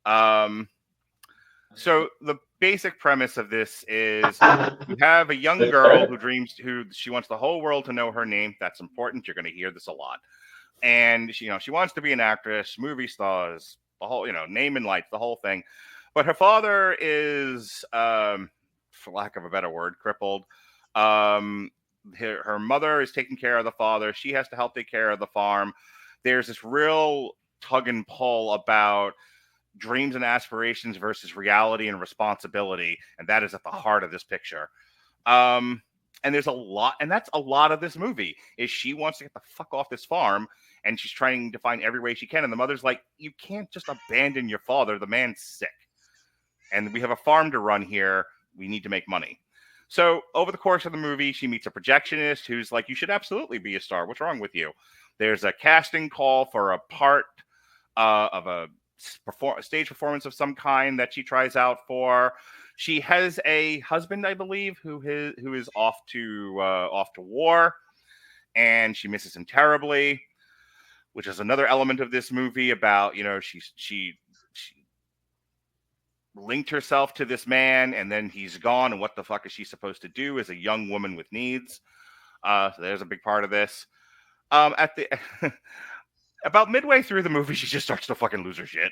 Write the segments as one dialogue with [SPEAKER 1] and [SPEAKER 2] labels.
[SPEAKER 1] Um, so the basic premise of this is you have a young girl who she wants the whole world to know her name. That's important. You're going to hear this a lot. And she wants to be an actress, movie stars, the whole, name and lights, the whole thing. But her father is, for lack of a better word, crippled. Her mother is taking care of the father. She has to help take care of the farm. There's this real tug and pull about dreams and aspirations versus reality and responsibility, and that is at the heart of this picture. And there's a lot, and that's a lot of this movie, is she wants to get the fuck off this farm, and she's trying to find every way she can. And the mother's like, you can't just abandon your father. The man's sick. And we have a farm to run here. We need to make money. So over the course of the movie, she meets a projectionist who's like, you should absolutely be a star. What's wrong with you? There's a casting call for a part of a stage performance of some kind that she tries out for. She has a husband, I believe, who is off to war, and she misses him terribly, which is another element of this movie about, she linked herself to this man, and then he's gone, and what the fuck is she supposed to do as a young woman with needs? So there's a big part of this. At the about midway through the movie, she just starts to fucking lose her shit.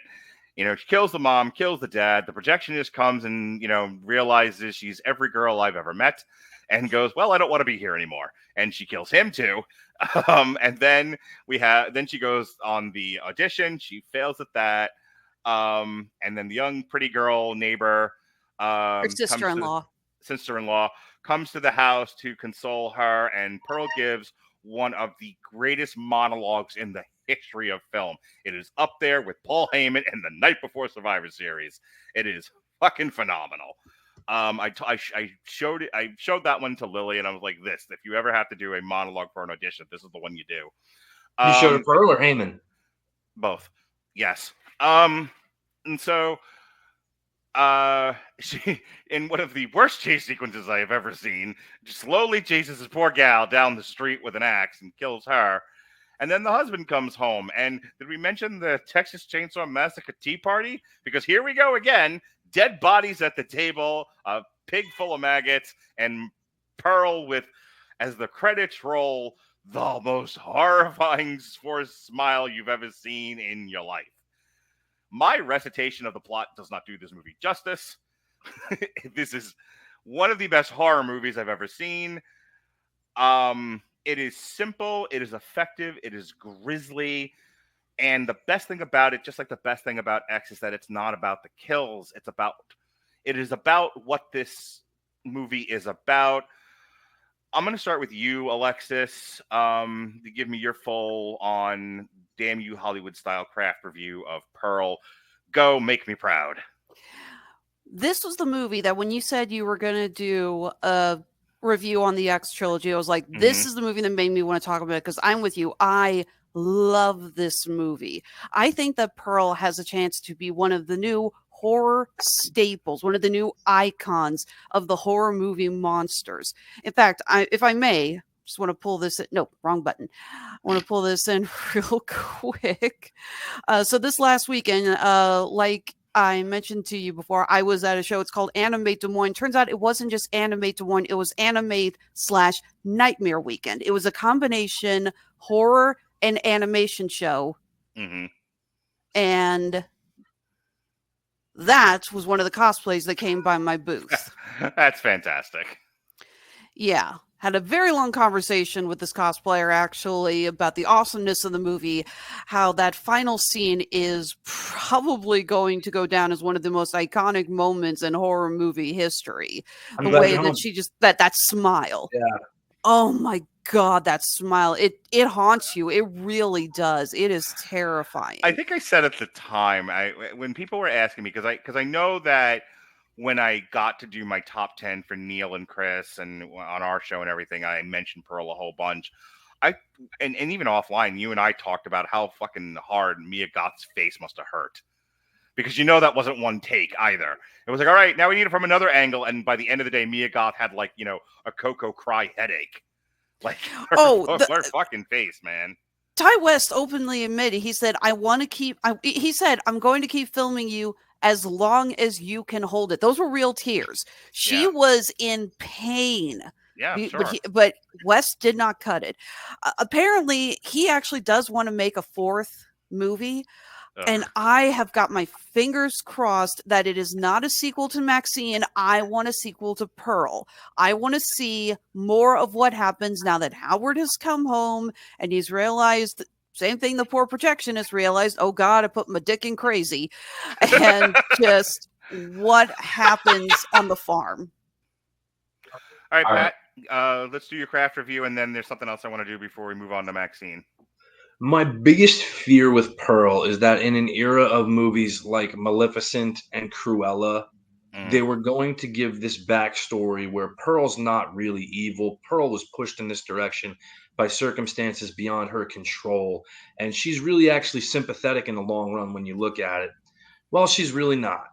[SPEAKER 1] She kills the mom, kills the dad. The projectionist comes and, realizes she's every girl I've ever met and goes, well, I don't want to be here anymore. And she kills him too. And then she goes on the audition. She fails at that. And then the young pretty girl neighbor,
[SPEAKER 2] her sister-in-law
[SPEAKER 1] comes to the house to console her. And Pearl gives one of the greatest monologues in the history of film. It is up there with Paul Heyman and the Night Before Survivor series. It is fucking phenomenal. I showed that one to Lily, and I was like, if you ever have to do a monologue for an audition, this is the one you do.
[SPEAKER 3] You showed it Pearl or Heyman?
[SPEAKER 1] Both. Yes. And so she, in one of the worst chase sequences I have ever seen, slowly chases this poor gal down the street with an axe and kills her. And then the husband comes home. And did we mention the Texas Chainsaw Massacre Tea Party? Because here we go again. Dead bodies at the table, a pig full of maggots, and Pearl with, as the credits roll, the most horrifying forced smile you've ever seen in your life. My recitation of the plot does not do this movie justice. This is one of the best horror movies I've ever seen. It is simple, it is effective, it is grisly, and the best thing about it, just like the best thing about X, is that it's not about the kills. It is about what this movie is about. I'm going to start with you, Alexis, to give me your full on Damn You Hollywood style craft review of Pearl. Go, make me proud.
[SPEAKER 2] This was the movie that when you said you were going to do a review on the X Trilogy, I was like, this is the movie that made me want to talk about it, because I'm with you. I love this movie. I think that Pearl has a chance to be one of the new horror staples, one of the new icons of the horror movie monsters. In fact, if I may, just want to pull this in. No, wrong button. I want to pull this in real quick. So this last weekend, like I mentioned to you before, I was at a show. It's called Animate Des Moines. Turns out it wasn't just Animate Des Moines. It was Animate/Nightmare Weekend. It was a combination horror and animation show.
[SPEAKER 1] Mm-hmm.
[SPEAKER 2] And that was one of the cosplays that came by my booth.
[SPEAKER 1] That's fantastic.
[SPEAKER 2] Yeah. Had a very long conversation with this cosplayer, actually, about the awesomeness of the movie, how that final scene is probably going to go down as one of the most iconic moments in horror movie history. The way that she just, that smile.
[SPEAKER 3] Yeah.
[SPEAKER 2] Oh my God, that smile. It haunts you. It really does. It is terrifying.
[SPEAKER 1] I think I said at the time, when people were asking me, because I know that when I got to do my top 10 for Neil and Chris and on our show and everything, I mentioned Pearl a whole bunch. And even offline, you and I talked about how fucking hard Mia Goth's face must have hurt. Because that wasn't one take either. It was like, all right, now we need it from another angle. And by the end of the day, Mia Goth had a Coco Cry headache. Like her fucking face, man.
[SPEAKER 2] Ty West openly admitted, he said, I'm going to keep filming you as long as you can hold it. Those were real tears. She was in pain.
[SPEAKER 1] Yeah, sure.
[SPEAKER 2] But West did not cut it. Apparently, he actually does want to make a fourth movie. Ugh. And I have got my fingers crossed that it is not a sequel to Maxine. I want a sequel to Pearl. I want to see more of what happens now that Howard has come home and he's realized same thing the poor protectionist realized. Oh God, I put my dick in crazy. And just what happens on the farm.
[SPEAKER 1] All right, Pat, let's do your craft review, and then there's something else I want to do before we move on to Maxine.
[SPEAKER 3] My biggest fear with Pearl is that in an era of movies like Maleficent and Cruella, they were going to give this backstory where Pearl's not really evil. Pearl was pushed in this direction by circumstances beyond her control, and she's really actually sympathetic in the long run when you look at it. Well, she's really not.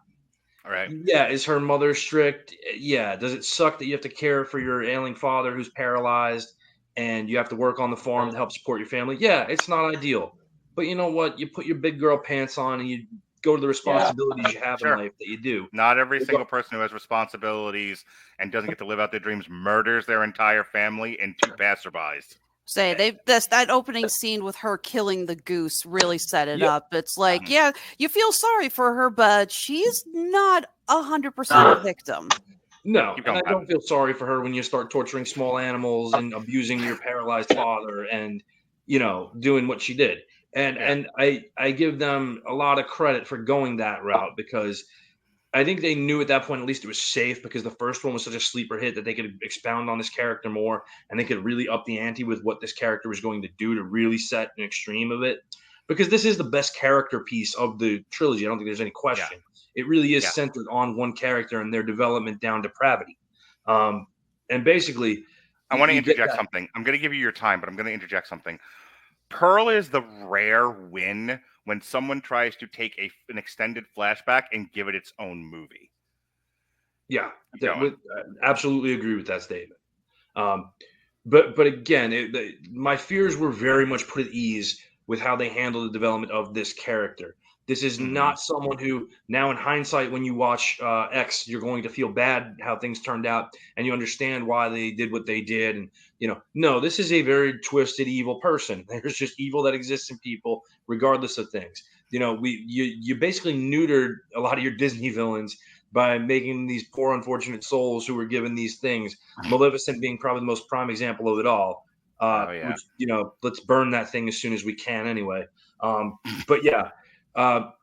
[SPEAKER 1] All right.
[SPEAKER 3] Yeah, is her mother strict? Yeah. Does it suck that you have to care for your ailing father who's paralyzed? And you have to work on the farm to help support your family. Yeah, it's not ideal. But you know what? You put your big girl pants on and you go to the responsibilities you have in life that you do.
[SPEAKER 1] Not every single person who has responsibilities and doesn't get to live out their dreams murders their entire family and 2 passerbys.
[SPEAKER 2] That opening scene with her killing the goose really set it up. It's like, yeah, you feel sorry for her, but she's not 100% a victim.
[SPEAKER 3] No, and I don't feel sorry for her when you start torturing small animals and abusing your paralyzed father and, doing what she did. And I give them a lot of credit for going that route because I think they knew at that point, at least it was safe because the first one was such a sleeper hit that they could expound on this character more and they could really up the ante with what this character was going to do to really set an extreme of it. Because this is the best character piece of the trilogy. I don't think there's any question. Yeah. It really is centered on one character and their development down depravity. And basically,
[SPEAKER 1] I want to interject something. I'm going to give you your time, but I'm going to interject something. Pearl is the rare win when someone tries to take an extended flashback and give it its own movie.
[SPEAKER 3] Yeah, absolutely agree with that statement. But again, my fears were very much put at ease with how they handle the development of this character. This is not someone who now in hindsight, when you watch X, you're going to feel bad how things turned out and you understand why they did what they did. And, no, this is a very twisted, evil person. There's just evil that exists in people regardless of things. You basically neutered a lot of your Disney villains by making these poor, unfortunate souls who were given these things. Maleficent being probably the most prime example of it all. Which, let's burn that thing as soon as we can anyway. But yeah.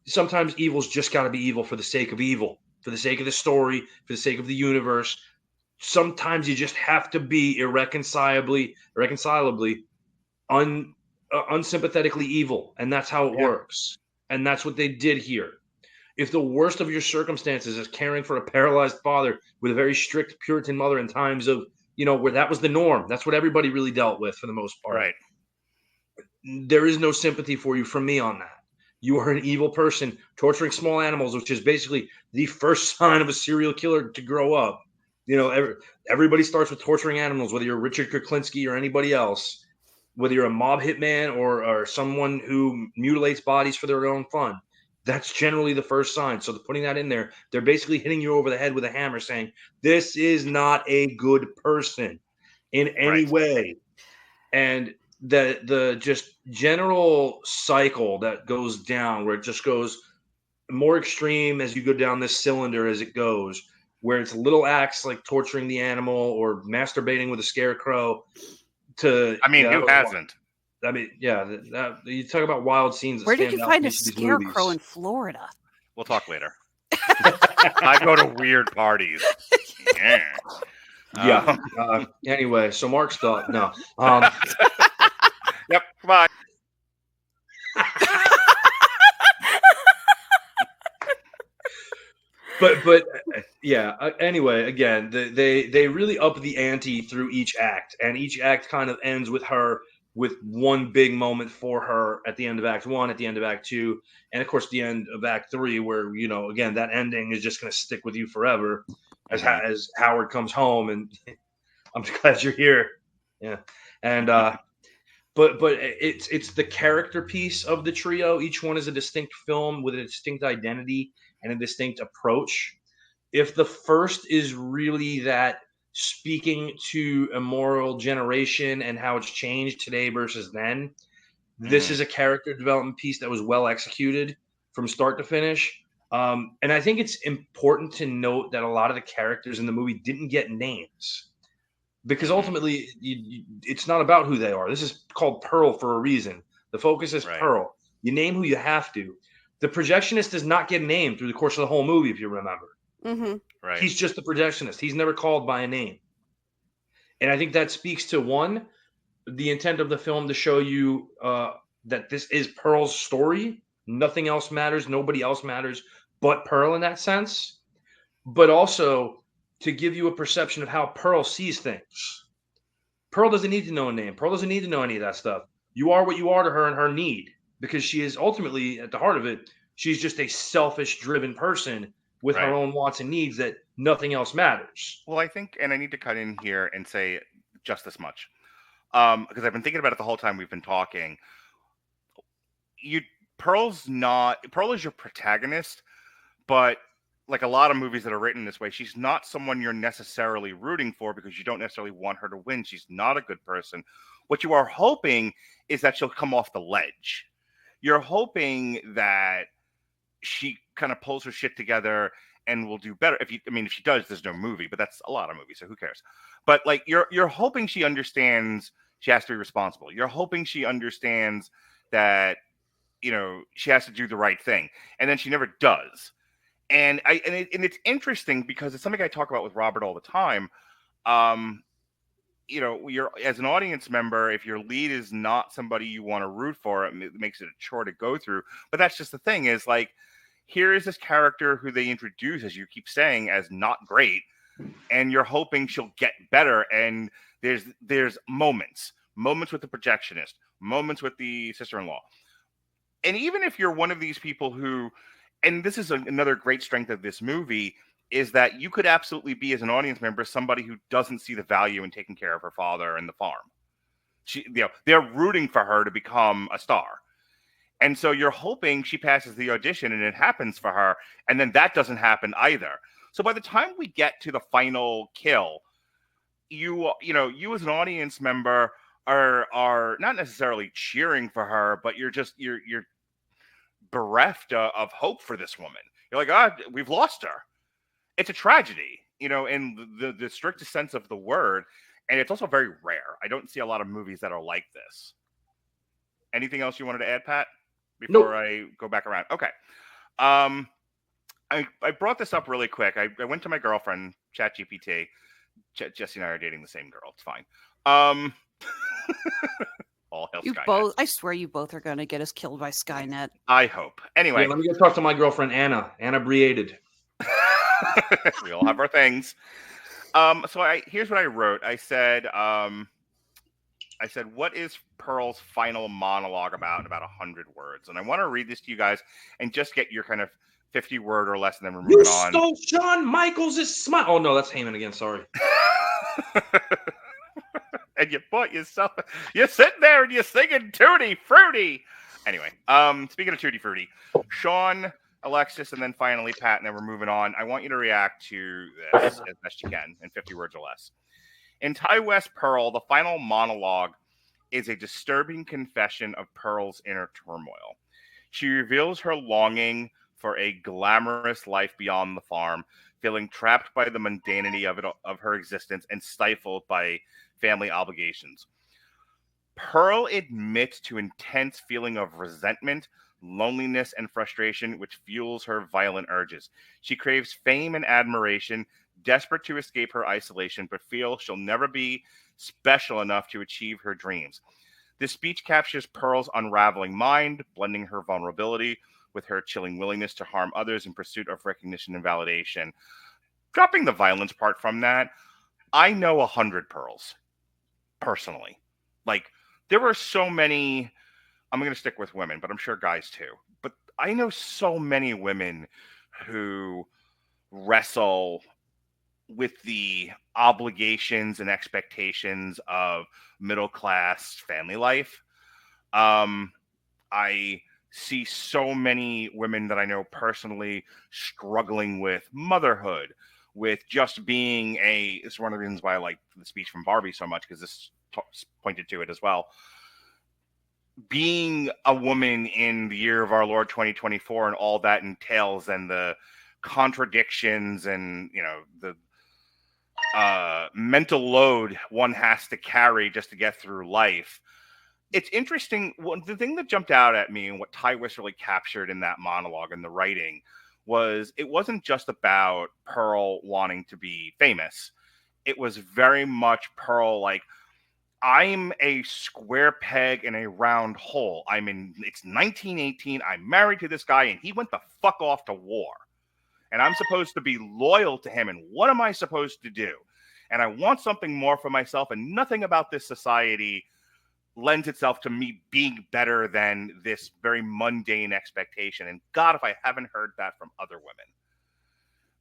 [SPEAKER 3] Sometimes evil's just got to be evil for the sake of evil, for the sake of the story, for the sake of the universe. Sometimes you just have to be irreconcilably unsympathetically evil, and that's how it works. And that's what they did here. If the worst of your circumstances is caring for a paralyzed father with a very strict Puritan mother in times of, where that was the norm, that's what everybody really dealt with for the most part.
[SPEAKER 1] Right.
[SPEAKER 3] There is no sympathy for you from me on that. You are an evil person torturing small animals, which is basically the first sign of a serial killer to grow up. Everybody starts with torturing animals, whether you're Richard Kuklinski or anybody else, whether you're a mob hitman or someone who mutilates bodies for their own fun. That's generally the first sign. So putting that in there, they're basically hitting you over the head with a hammer saying, this is not a good person in any way. And the just general cycle that goes down where it just goes more extreme as you go down this cylinder as it goes, where it's little acts like torturing the animal or masturbating with a scarecrow who
[SPEAKER 1] hasn't?
[SPEAKER 3] You talk about wild scenes.
[SPEAKER 2] Where did you find a scarecrow in Florida?
[SPEAKER 1] We'll talk later. I go to weird parties.
[SPEAKER 3] Anyway, so Mark's thought. No.
[SPEAKER 1] Yep. Goodbye.
[SPEAKER 3] But anyway, again, they really up the ante through each act, and each act kind of ends with her with one big moment for her at the end of Act 1, at the end of Act 2, and of course the end of Act 3, where again that ending is just going to stick with you forever as Howard comes home, and I'm glad you're here. Yeah, and but it's the character piece of the trio. Each one is a distinct film with a distinct identity and a distinct approach. If the first is really that speaking to a moral generation and how it's changed today versus then, this is a character development piece that was well executed from start to finish. And I think it's important to note that a lot of the characters in the movie didn't get names, because ultimately it's not about who they are. This is called Pearl for a reason. The focus is Pearl. You name who you have to. The projectionist does not get named through the course of the whole movie, if you remember.
[SPEAKER 1] Right.
[SPEAKER 3] He's just the projectionist. He's never called by a name. And I think that speaks to, one, the intent of the film to show you that this is Pearl's story. Nothing else matters. Nobody else matters but Pearl in that sense. But also to give you a perception of how Pearl sees things. Pearl doesn't need to know a name. Pearl doesn't need to know any of that stuff. You are what you are to her and her need, because she is ultimately, at the heart of it, she's just a selfish, driven person with her own wants and needs, that nothing else matters.
[SPEAKER 1] Well, I think, and I need to cut in here and say just this much, because I've been thinking about it the whole time we've been talking. Pearl is your protagonist, but like a lot of movies that are written this way, she's not someone you're necessarily rooting for, because you don't necessarily want her to win. She's not a good person. What you are hoping is that she'll come off the ledge. You're hoping that she kind of pulls her shit together and will do better. If she does, there's no movie, but that's a lot of movies, so who cares? But like you're hoping she understands she has to be responsible. You're hoping she understands that, she has to do the right thing, and then she never does. And it's interesting because it's something I talk about with Robert all the time. You're, as an audience member, if your lead is not somebody you want to root for, it makes it a chore to go through. But that's just the thing, is like, here is this character who they introduce, as you keep saying, as not great, and you're hoping she'll get better. And there's moments with the projectionist, moments with the sister-in-law. And even if you're one of these people who, and this is another great strength of this movie, is that you could absolutely be, as an audience member, somebody who doesn't see the value in taking care of her father and the farm. They're rooting for her to become a star. And so you're hoping she passes the audition and it happens for her. And then that doesn't happen either. So by the time we get to the final kill, you as an audience member are not necessarily cheering for her, but you're bereft of hope for this woman. You're like, God, we've lost her. It's a tragedy, in the strictest sense of the word. And it's also very rare. I don't see a lot of movies that are like this. Anything else you wanted to add, Pat, before I go back around? Okay. I brought this up really quick. I went to my girlfriend, ChatGPT. Jesse and I are dating the same girl. It's fine. All hell Skynet.
[SPEAKER 2] I swear you both are going to get us killed by Skynet.
[SPEAKER 1] I hope. Anyway.
[SPEAKER 3] Let me go talk to my girlfriend, Anna. Anna Briated.
[SPEAKER 1] We all have our things. So here's what I wrote. I said, what is Pearl's final monologue about 100 words? And I want to read this to you guys and just get your kind of 50-word or less, and then we're moving on.
[SPEAKER 3] You stole Shawn Michaels' smile. Oh, no, that's Heyman again. Sorry.
[SPEAKER 1] And you bought yourself, you're sitting there and you're singing Tutti Frutti. Anyway, speaking of Tutti Frutti, Sean, Alexis, and then finally Pat, and then we're moving on. I want you to react to this as best you can in 50 words or less. In Ty West Pearl, the final monologue is a disturbing confession of Pearl's inner turmoil. She reveals her longing for a glamorous life beyond the farm, feeling trapped by the mundanity of her existence and stifled by family obligations. Pearl admits to intense feeling of resentment, loneliness, and frustration, which fuels her violent urges. She craves fame and admiration, desperate to escape her isolation, but feels she'll never be special enough to achieve her dreams. This speech captures Pearl's unraveling mind, blending her vulnerability with her chilling willingness to harm others in pursuit of recognition and validation. Dropping the violence part from that, I know 100 Pearls, personally. Like, there were so many, I'm going to stick with women, but I'm sure guys too. But I know so many women who wrestle with the obligations and expectations of middle class family life. I see so many women that I know personally struggling with motherhood, with just being it's one of the reasons why I like the speech from Barbie so much, because this pointed to it as well. Being a woman in the year of our Lord 2024 and all that entails, and the contradictions and, you know, the mental load one has to carry just to get through life. It's interesting. The thing that jumped out at me and what Ty West really captured in that monologue and the writing was, it wasn't just about Pearl wanting to be famous. It was very much Pearl like, I'm a square peg in a round hole. It's 1918. I'm married to this guy and he went the fuck off to war. And I'm supposed to be loyal to him. And what am I supposed to do? And I want something more for myself. And nothing about this society lends itself to me being better than this very mundane expectation. And God, if I haven't heard that from other women.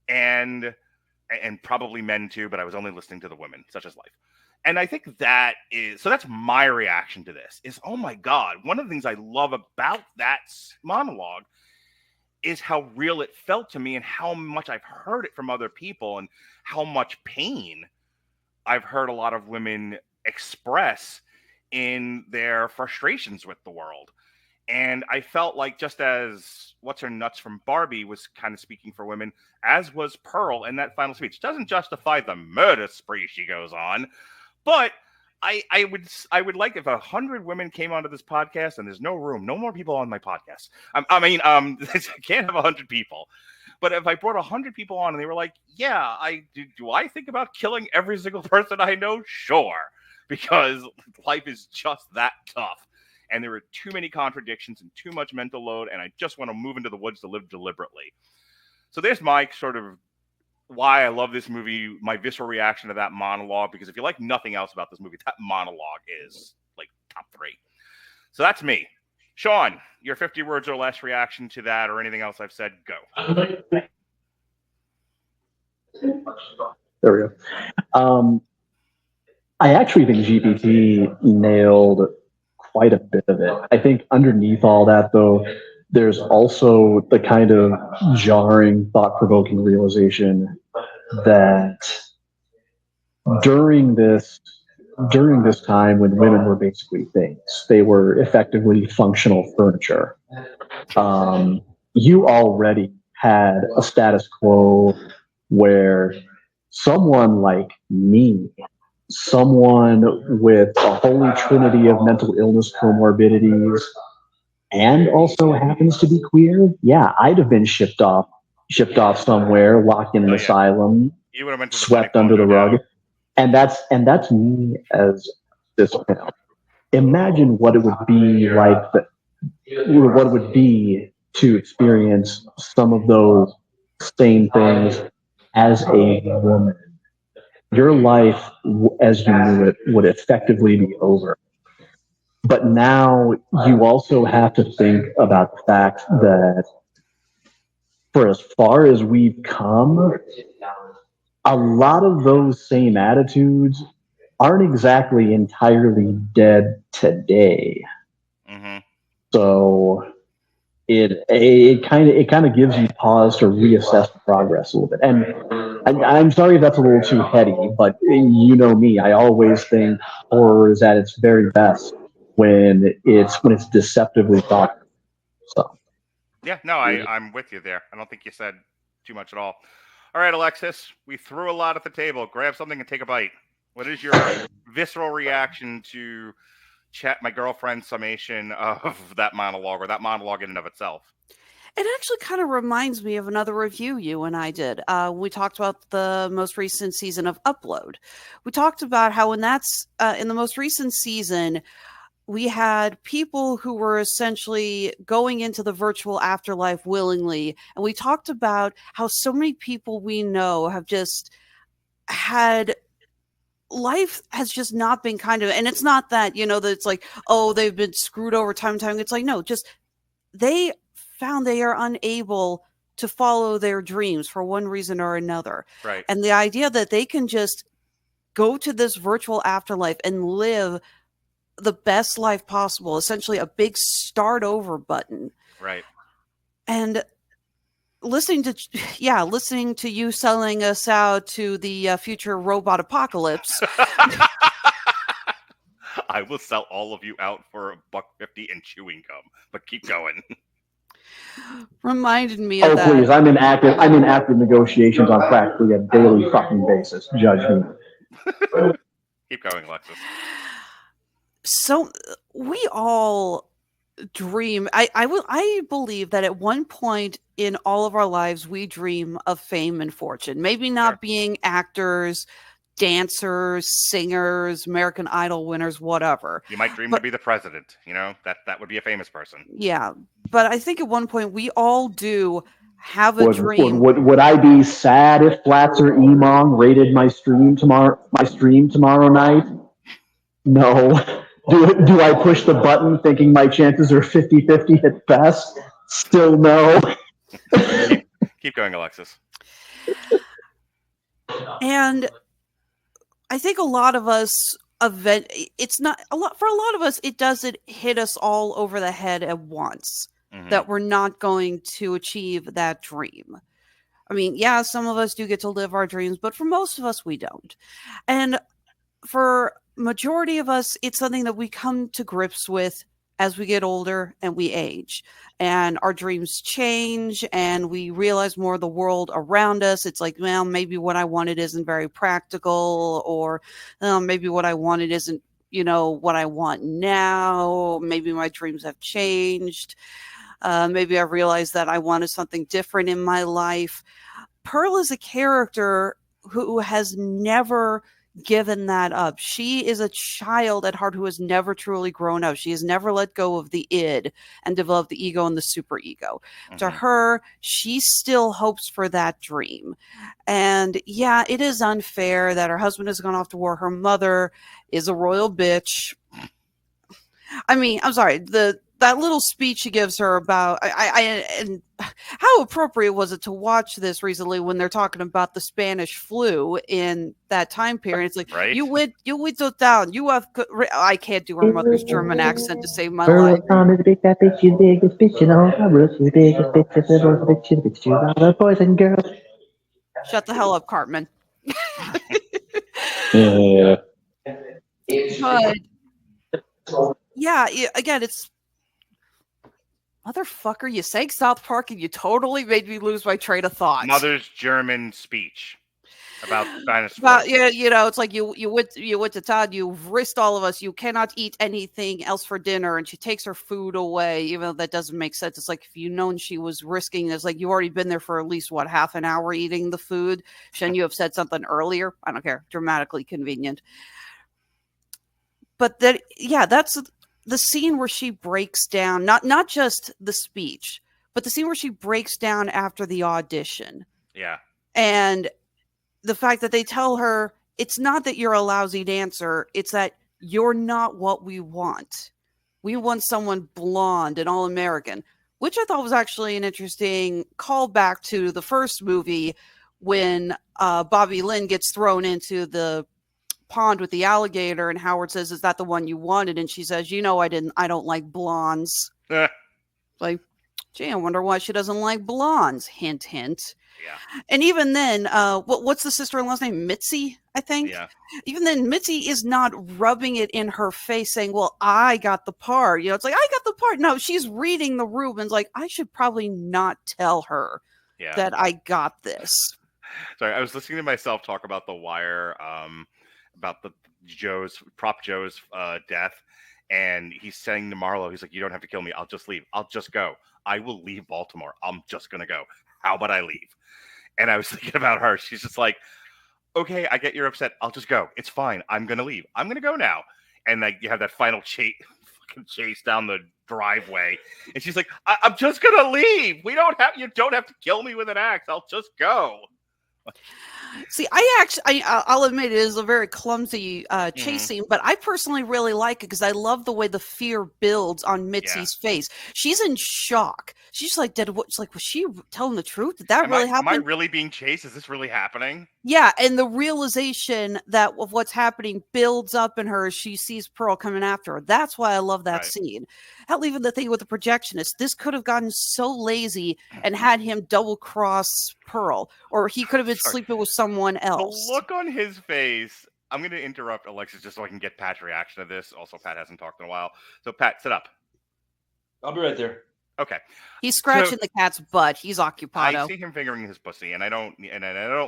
[SPEAKER 1] And probably men too, but I was only listening to the women, such as life. And I think that's my reaction to this is, oh my God, one of the things I love about that monologue is how real it felt to me and how much I've heard it from other people and how much pain I've heard a lot of women express in their frustrations with the world. And I felt like, just as What's Her Nuts from Barbie was kind of speaking for women, as was Pearl in that final speech. Doesn't justify the murder spree she goes on, but I would like if 100 women came onto this podcast, and there's no room, no more people on my podcast. I can't have 100 people. But if I brought 100 people on and they were like, yeah, do I think about killing every single person I know? Sure. Because life is just that tough. And there are too many contradictions and too much mental load. And I just want to move into the woods to live deliberately. So there's my sort of why I love this movie, my visceral reaction to that monologue. Because if you like nothing else about this movie, that monologue is like top 3. So that's me. Sean, your 50 words or less reaction to that or anything else I've said, go.
[SPEAKER 4] There we go. I actually think GPT nailed quite a bit of it. I think underneath all that, though, there's also the kind of jarring, thought-provoking realization that during this time when women were basically things, they were effectively functional furniture. You already had a status quo where someone like me, someone with a holy trinity of mental illness comorbidities, and also happens to be queer, yeah, I'd have been shipped off somewhere, locked in an asylum,
[SPEAKER 1] you would have been
[SPEAKER 4] swept under the rug. And that's me as this film. Imagine what it would be like, what it would be to experience some of those same things as a woman. Your life, as you knew it, would effectively be over. But now you also have to think about the fact that for as far as we've come, a lot of those same attitudes aren't exactly entirely dead today.
[SPEAKER 1] Mm-hmm.
[SPEAKER 4] So it kind of gives you pause to reassess the progress a little bit. And I'm sorry if that's a little too heady, but you know me, I always think horror is at its very best when it's deceptively thought. So
[SPEAKER 1] yeah, no, I'm with you there. I don't think you said too much at all. All right, Alexis, we threw a lot at the table. Grab something and take a bite. What is your visceral reaction to my girlfriend's summation of that monologue, or that monologue in and of itself?
[SPEAKER 2] It actually kind of reminds me of another review you and I did. We talked about the most recent season of Upload. We talked about how in the most recent season, we had people who were essentially going into the virtual afterlife willingly. And we talked about how so many people we know have just had life has just not been kind of, and it's not that, that it's like, oh, they've been screwed over time and time. It's like, no, just they found they are unable to follow their dreams for one reason or another.
[SPEAKER 1] Right.
[SPEAKER 2] And the idea that they can just go to this virtual afterlife and live the best life possible, essentially a big start over button.
[SPEAKER 1] Right.
[SPEAKER 2] And listening to you selling us out to the future robot apocalypse.
[SPEAKER 1] I will sell all of you out for $1.50 in chewing gum, but keep going.
[SPEAKER 2] Reminded me of that.
[SPEAKER 4] Oh please, I'm in active negotiations on practically a daily fucking basis. Judge me.
[SPEAKER 1] Keep going, Alexis.
[SPEAKER 2] So we all dream. I believe that at one point in all of our lives, we dream of fame and fortune. Maybe not being actors, dancers, singers, American Idol winners, whatever.
[SPEAKER 1] You might dream to be the president. That would be a famous person.
[SPEAKER 2] Yeah, but I think at one point we all do have a dream.
[SPEAKER 4] Would I be sad if Flatzer Emong rated my stream tomorrow night? No. Do I push the button thinking my chances are 50-50 at best? Still no.
[SPEAKER 1] Keep going, Alexis.
[SPEAKER 2] And I think a lot of us it's not a lot for a lot of us. It doesn't hit us all over the head at once that we're not going to achieve that dream. I mean, yeah, some of us do get to live our dreams, but for most of us, we don't. And for majority of us, it's something that we come to grips with as we get older and we age, and our dreams change and we realize more of the world around us. It's like, well, maybe what I wanted isn't very practical, or maybe what I wanted isn't, what I want now. Maybe my dreams have changed. Maybe I realized that I wanted something different in my life. Pearl is a character who has never given that up. She is a child at heart who has never truly grown up. She has never let go of the id and developed the ego and the superego. To her, she still hopes for that dream. And yeah, it is unfair that her husband has gone off to war. Her mother is a royal bitch. I mean, I'm sorry, that little speech she gives her about and how appropriate was it to watch this recently when they're talking about the Spanish flu in that time period. It's like,
[SPEAKER 1] right?
[SPEAKER 2] you went to town. You have, I can't do her mother's German accent to save my life.
[SPEAKER 4] Is the big fat bitch, you the biggest bitch, the biggest bitch, the little bitch, the bitch, you are the boys and girls.
[SPEAKER 2] Shut the hell up, Cartman.
[SPEAKER 4] Yeah.
[SPEAKER 2] But yeah, again, it's motherfucker, you sang South Park and you totally made me lose my train of thought.
[SPEAKER 1] Mother's German speech about Spanish.
[SPEAKER 2] Yeah, it's like you went to Todd, you've risked all of us, you cannot eat anything else for dinner, and she takes her food away, even though that doesn't make sense. It's like, if you known she was risking, it's like, you already been there for at least half an hour eating the food. Shouldn't you have said something earlier? I don't care. Dramatically convenient. But that's the scene where she breaks down, not just the speech, but the scene where she breaks down after the audition.
[SPEAKER 1] Yeah.
[SPEAKER 2] And the fact that they tell her, it's not that you're a lousy dancer, it's that you're not what we want. We want someone blonde and all-American, which I thought was actually an interesting callback to the first movie when Bobby Lynn gets thrown into the pond with the alligator, and Howard says, is that the one you wanted? And she says, I don't like blondes. Like, gee, I wonder why she doesn't like blondes. Hint, hint.
[SPEAKER 1] Yeah.
[SPEAKER 2] And even then, what's the sister-in-law's name? Mitzi, I think.
[SPEAKER 1] Yeah.
[SPEAKER 2] Even then, Mitzi is not rubbing it in her face saying, well, I got the part. It's like, I got the part. No, she's reading the room and like, I should probably not tell her that I got this.
[SPEAKER 1] Sorry, I was listening to myself talk about The Wire, about the Prop Joe's death, and he's saying to Marlo, he's like, you don't have to kill me, I'll just leave, I'll just go, I will leave Baltimore, I'm just gonna go, how about I leave? And I was thinking about her. She's just like, okay, I get you're upset, I'll just go, it's fine, I'm gonna leave, I'm gonna go now. And like, you have that final chase down the driveway, and she's like, I'm just gonna leave, you don't have to kill me with an axe, I'll just go.
[SPEAKER 2] See, I'll admit it is a very clumsy chase scene, but I personally really like it because I love the way the fear builds on Mitzi's face. She's in shock. She's like, was she telling the truth? Did that really happen?
[SPEAKER 1] Am I really being chased? Is this really happening?
[SPEAKER 2] Yeah, and the realization that of what's happening builds up in her as she sees Pearl coming after her. That's why I love that scene. Hell, even the thing with the projectionist, this could have gotten so lazy and had him double cross Pearl, or he could have been sleeping with someone else.
[SPEAKER 1] The look on his face. I'm going to interrupt Alexis just so I can get Pat's reaction to this. Also, Pat hasn't talked in a while. So, Pat, sit up.
[SPEAKER 3] I'll be right there.
[SPEAKER 1] Okay.
[SPEAKER 2] He's scratching the cat's butt. He's occupied.
[SPEAKER 1] I see him fingering his pussy, and I don't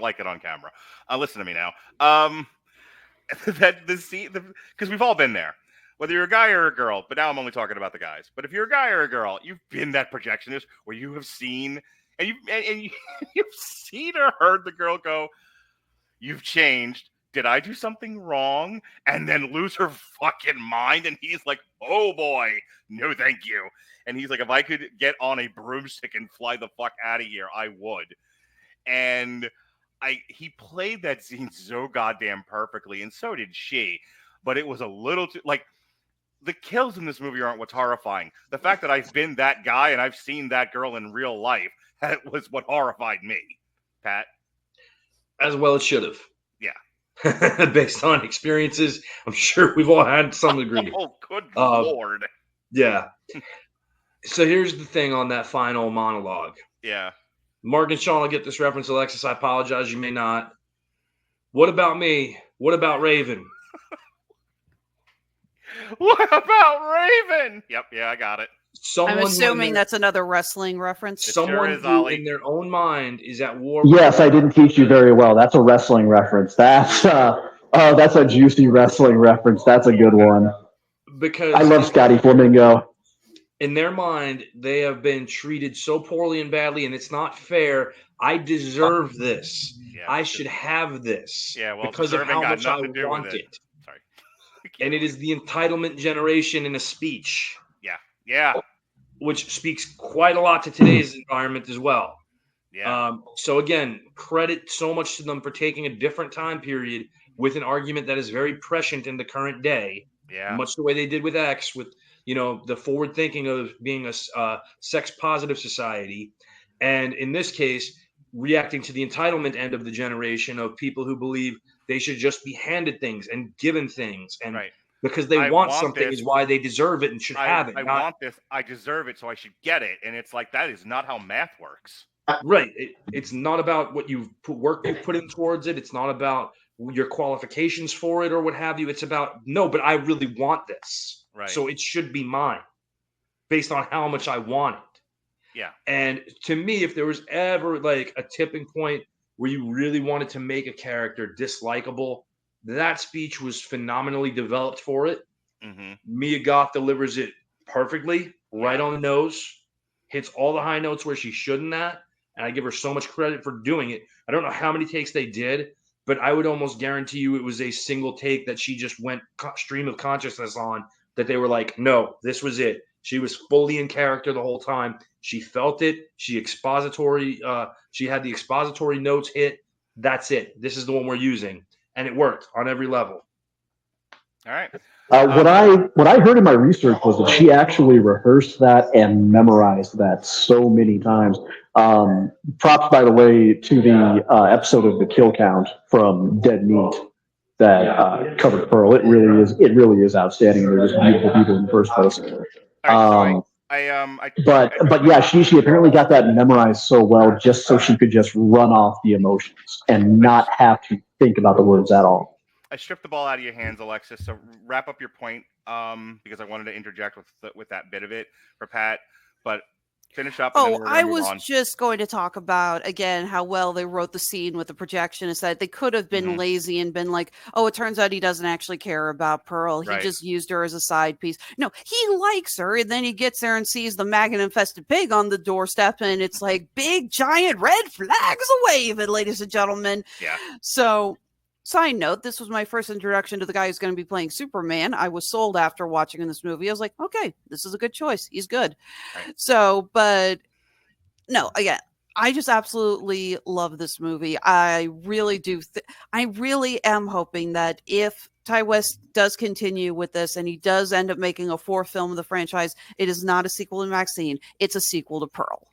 [SPEAKER 1] like it on camera. Listen to me now. That the scene, because we've all been there. Whether you're a guy or a girl, but now I'm only talking about the guys. But if you're a guy or a girl, you've been that projectionist where you have seen and you've seen or heard the girl go, "You've changed. Did I do something wrong?" And then lose her fucking mind. And he's like, "Oh boy, no, thank you." And he's like, "If I could get on a broomstick and fly the fuck out of here, I would." And he played that scene so goddamn perfectly, and so did she. But it was a little too the kills in this movie aren't what's horrifying. The fact that I've been that guy and I've seen that girl in real life, that was what horrified me. Pat?
[SPEAKER 3] As well it should have.
[SPEAKER 1] Yeah.
[SPEAKER 3] Based on experiences, I'm sure we've all had some degree.
[SPEAKER 1] Oh, good Lord.
[SPEAKER 3] Yeah. So here's the thing on that final monologue.
[SPEAKER 1] Yeah.
[SPEAKER 3] Mark and Sean will get this reference. Alexis, I apologize. You may not. What about me? What about Raven?
[SPEAKER 1] What about Raven? Yep, yeah, I got it.
[SPEAKER 2] I'm assuming that's another wrestling reference.
[SPEAKER 3] Someone who, in their own mind, is at war.
[SPEAKER 4] Yes, I didn't teach you very well. That's a wrestling reference. That's a juicy wrestling reference. That's a good one.
[SPEAKER 3] Because
[SPEAKER 4] I love Scotty Flamingo.
[SPEAKER 3] In their mind, they have been treated so poorly and badly, and it's not fair. I deserve this.
[SPEAKER 1] Yeah,
[SPEAKER 3] I should have this.
[SPEAKER 1] Yeah, well,
[SPEAKER 3] because of how much I want it.
[SPEAKER 1] Sorry.
[SPEAKER 3] And it is the entitlement generation in a speech.
[SPEAKER 1] Yeah.
[SPEAKER 3] Which speaks quite a lot to today's environment as well.
[SPEAKER 1] Yeah.
[SPEAKER 3] So again, credit so much to them for taking a different time period with an argument that is very prescient in the current day.
[SPEAKER 1] Yeah.
[SPEAKER 3] Much the way they did with X, with the forward thinking of being a sex positive society, and in this case, reacting to the entitlement end of the generation of people who believe they should just be handed things and given things, and because they want something is why they deserve it and should have it.
[SPEAKER 1] I want this. I deserve it, so I should get it. And it's like, that is not how math works.
[SPEAKER 3] Right. It's not about what you've work you've put in towards it. It's not about your qualifications for it or what have you. It's about, no, but I really want this.
[SPEAKER 1] Right.
[SPEAKER 3] So it should be mine based on how much I want it.
[SPEAKER 1] Yeah.
[SPEAKER 3] And to me, if there was ever like a tipping point where you really wanted to make a character dislikable, that speech was phenomenally developed for it.
[SPEAKER 1] Mm-hmm.
[SPEAKER 3] Mia Goth delivers it perfectly, right on the nose, hits all the high notes where she shouldn't at, and I give her so much credit for doing it. I don't know how many takes they did, but I would almost guarantee you it was a single take that she just went stream of consciousness on, that they were like, no, this was it. She was fully in character the whole time. She felt it. She had the expository notes hit. That's it. This is the one we're using. And it worked on every level.
[SPEAKER 1] All right.
[SPEAKER 4] What I heard in my research was that she actually rehearsed that and memorized that so many times. Props, by the way, to the episode of The Kill Count from Dead Meat that covered Pearl. It really is outstanding. They're just beautiful people in the first place. But yeah, she apparently got that memorized so well just so she could just run off the emotions and not have to think about the words at all.
[SPEAKER 1] I stripped the ball out of your hands, Alexis. So wrap up your point, because I wanted to interject with that bit of it for Pat. But finish up.
[SPEAKER 2] I was just going to talk about, again, how well they wrote the scene with the projection. Is that they could have been lazy and been like, oh, it turns out he doesn't actually care about Pearl. He just used her as a side piece. No, he likes her. And then he gets there and sees the maggot-infested pig on the doorstep. And it's like big, giant red flags a-waving, ladies and gentlemen.
[SPEAKER 1] Yeah.
[SPEAKER 2] So, side note, this was my first introduction to the guy who's going to be playing Superman. I was sold after watching this movie. I was like, okay, this is a good choice. He's good. Right. So, but no, again, I just absolutely love this movie. I really do. I really am hoping that if Ty West does continue with this and he does end up making a 4th film of the franchise, it is not a sequel to Maxine. It's a sequel to Pearl.